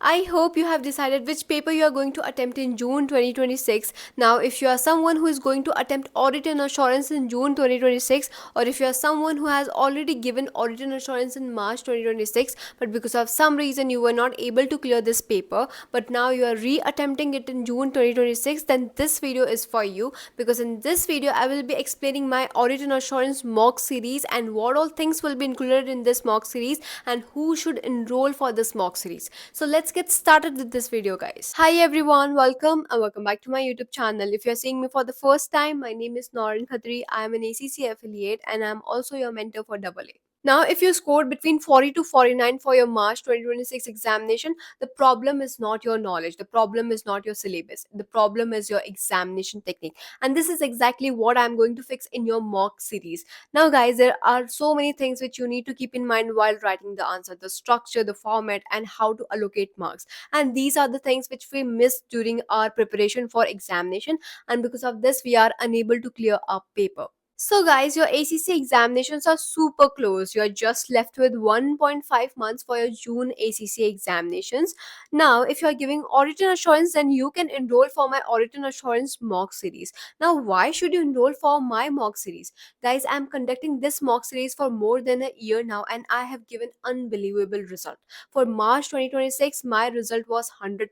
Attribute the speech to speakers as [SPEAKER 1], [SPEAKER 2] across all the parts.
[SPEAKER 1] I hope you have decided which paper you are going to attempt in June 2026. Now, if you are someone who is going to attempt Audit and Assurance in June 2026, or if you are someone who has already given Audit and Assurance in March 2026, but because of some reason you were not able to clear this paper, but now you are re-attempting it in June 2026, then this video is for you, because in this video I will be explaining my Audit and Assurance mock series and what all things will be included in this mock series and who should enroll for this mock series. So let's get started with this video, guys. Hi everyone, welcome and welcome back to my YouTube channel. If you're seeing me for the first time, my name is Norin Khatri. I am an ACCA affiliate and I'm also your mentor for AA. Now, if you scored between 40 to 49 for your March 2026 examination, the problem is not your knowledge, the problem is not your syllabus, the problem is your examination technique. And this is exactly what I'm going to fix in your mock series. Now, guys, there are so many things which you need to keep in mind while writing the answer: the structure, the format, and how to allocate marks. And these are the things which we missed during our preparation for examination, and because of this, we are unable to clear our paper. So, guys, your ACC examinations are super close. You're just left with 1.5 months for your June ACC examinations. Now, if you're giving Audit and Assurance, then you can enroll for my Audit and Assurance mock series. Now, why should you enroll for my mock series? Guys, I'm conducting this mock series for more than a year now, and I have given unbelievable result. For March 2026, my result was 100%.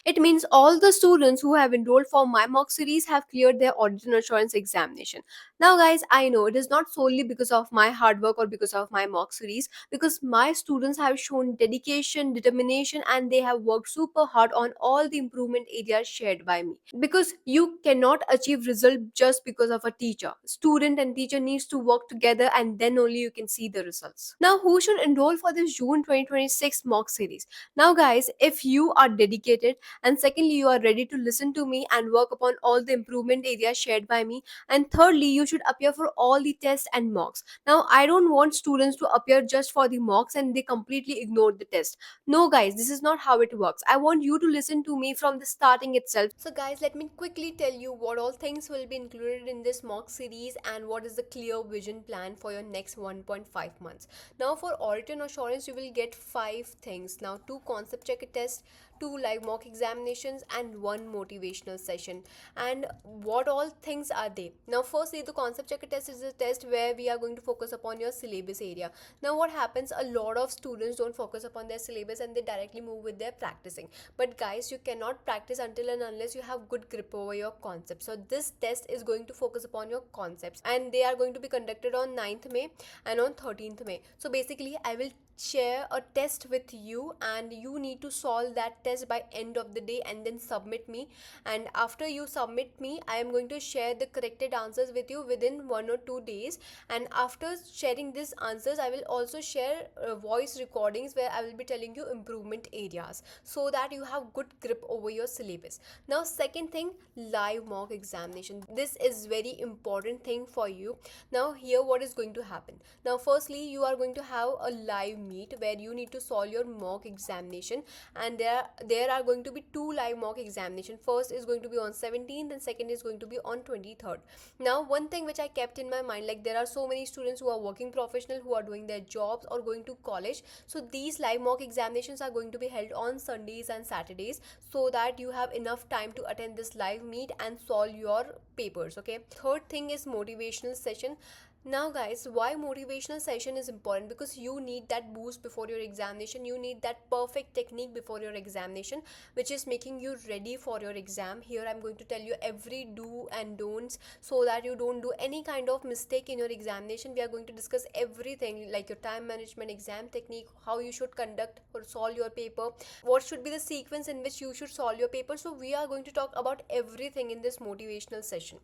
[SPEAKER 1] It means all the students who have enrolled for my mock series have cleared their Audit and Assurance examination. Now, guys, I know it is not solely because of my hard work or because of my mock series, because my students have shown dedication, determination, and they have worked super hard on all the improvement areas shared by me. Because you cannot achieve result just because of a teacher. Student and teacher needs to work together, and then only you can see the results. Now, who should enroll for this June 2026 mock series? Now, guys, if you are dedicated, and secondly, you are ready to listen to me and work upon all the improvement areas shared by me, and thirdly, you should appear for all the tests and mocks. Now, I don't want students to appear just for the mocks and they completely ignore the test. No, guys, this is not how it works. I want you to listen to me from the starting itself. So, guys, let me quickly tell you what all things will be included in this mock series and what is the clear vision plan for your next 1.5 months. Now, for Audit and Assurance, you will get 5 things. Now, 2 concept checker tests, 2 live mock examinations, and 1 motivational session. And what all things are they? Now, firstly, the concept checker test is a test where we are going to focus upon your syllabus area. Now, what happens, a lot of students don't focus upon their syllabus and they directly move with their practicing. But guys, you cannot practice until and unless you have good grip over your concepts. So this test is going to focus upon your concepts, and they are going to be conducted on 9th May and on 13th May. So basically, I will share a test with you and you need to solve that test by end of the day and then submit me. And after you submit me, I am going to share the corrected answers with you within 1 or 2 days. And after sharing these answers, I will also share voice recordings where I will be telling you improvement areas so that you have good grip over your syllabus. Now, second thing, live mock examination. This is very important thing for you. Now, here what is going to happen? Now, firstly, you are going to have a live meet where you need to solve your mock examination, and there are going to be 2 live mock examination. First is going to be on 17th and second is going to be on 23rd. Now, one thing which I kept in my mind, like there are so many students who are working professional, who are doing their jobs or going to college, so these live mock examinations are going to be held on Sundays and Saturdays so that you have enough time to attend this live meet and solve your papers. Okay, third thing is motivational session. Now, guys, why motivational session is important? Because you need that boost before your examination. You need that perfect technique before your examination, which is making you ready for your exam. Here I'm going to tell you every do and don'ts so that you don't do any kind of mistake in your examination. We are going to discuss everything like your time management, exam technique, how you should conduct or solve your paper, what should be the sequence in which you should solve your paper. So we are going to talk about everything in this motivational session.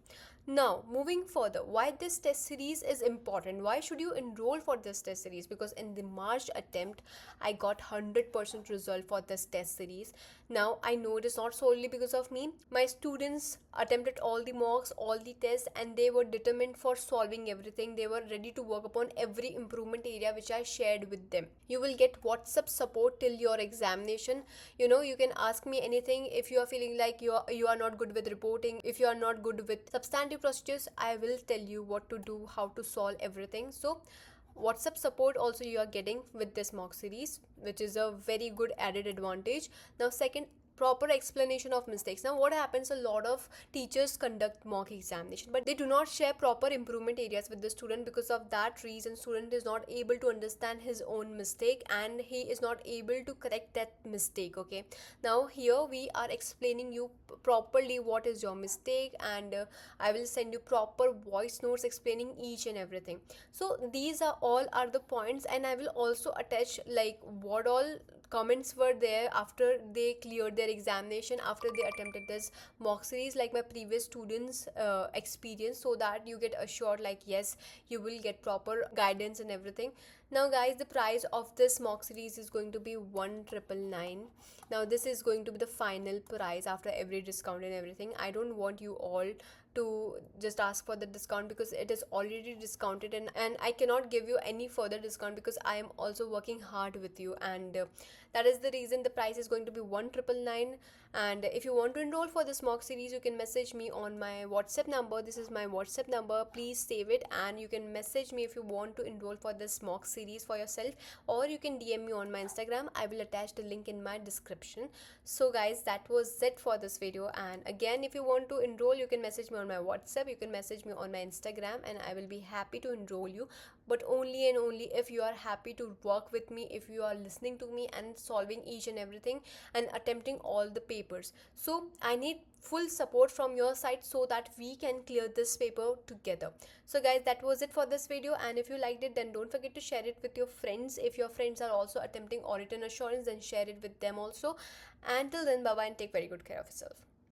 [SPEAKER 1] Now, moving further, why this test series is important? Why should you enroll for this test series? Because in the March attempt, I got 100% result for this test series. Now, I know it is not solely because of me. My students attempted all the mocks, all the tests, and they were determined for solving everything. They were ready to work upon every improvement area which I shared with them. You will get WhatsApp support till your examination. You can ask me anything. If you are feeling like you are not good with reporting, if you are not good with substantive procedures, I will tell you what to do, how to solve everything. So WhatsApp support also you are getting with this mock series, which is a very good added advantage. Now second, proper explanation of mistakes. Now what happens, a lot of teachers conduct mock examination but they do not share proper improvement areas with the student. Because of that reason, student is not able to understand his own mistake and he is not able to correct that mistake. Okay, now here we are explaining you properly what is your mistake, and I will send you proper voice notes explaining each and everything. So these are all are the points, and I will also attach like what all comments were there after they cleared their examination, after they attempted this mock series, like my previous students experience, so that you get assured like yes, you will get proper guidance and everything. Now guys, the price of this mock series is going to be 1999. Now this is going to be the final price after every discount and everything. I don't want you all to just ask for the discount because it is already discounted, and I cannot give you any further discount because I am also working hard with you, and that is the reason the price is going to be 1999. And if you want to enroll for this mock series, you can message me on my WhatsApp number. This is my WhatsApp number, please save it, and you can message me if you want to enroll for this mock series for yourself, or you can DM me on my Instagram. I will attach the link in my description. So guys, that was it for this video, and again, if you want to enroll, you can message me on my WhatsApp, you can message me on my Instagram, and I will be happy to enroll you, but only and only if you are happy to work with me, if you are listening to me and solving each and everything and attempting all the papers. So I need full support from your side so that we can clear this paper together. So guys, that was it for this video, and if you liked it, then don't forget to share it with your friends. If your friends are also attempting audit and assurance, then share it with them also. Until then, bye bye, and take very good care of yourself.